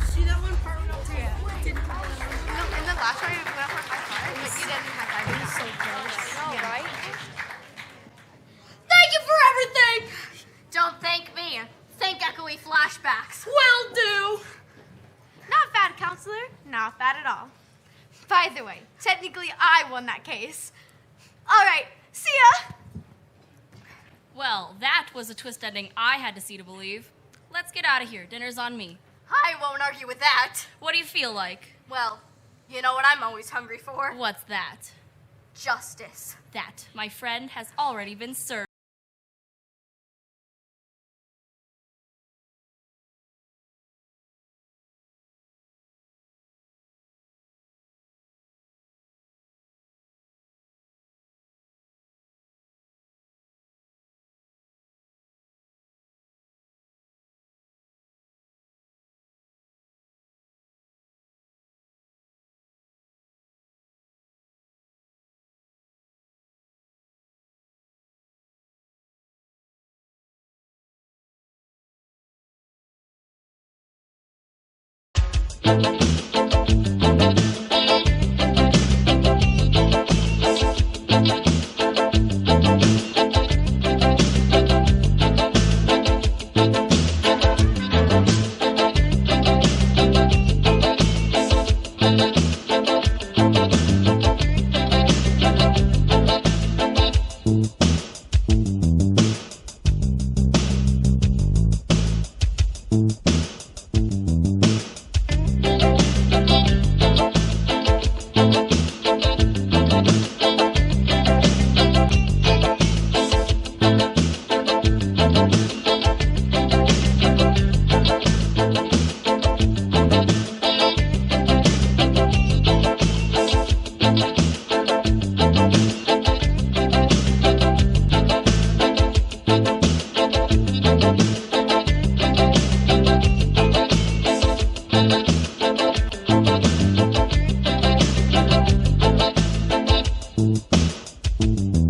[SPEAKER 9] See that one part went up to you?
[SPEAKER 2] In the last one, it went up my heart, but you didn't have that. It was so close.
[SPEAKER 10] Yeah.
[SPEAKER 2] Right?
[SPEAKER 10] Thank you for everything! Don't thank me. Thank echoey flashbacks.
[SPEAKER 2] Will do. Not bad, counselor. Not bad at all. By the way, technically I won that case. All right, see ya!
[SPEAKER 20] Well, that was a twist ending I had to see to believe. Let's get out of here. Dinner's on me.
[SPEAKER 10] I won't argue with that.
[SPEAKER 20] What do you feel like?
[SPEAKER 10] Well, you know what I'm always hungry for?
[SPEAKER 20] What's that?
[SPEAKER 10] Justice.
[SPEAKER 20] That, my friend, has already been served.
[SPEAKER 13] you.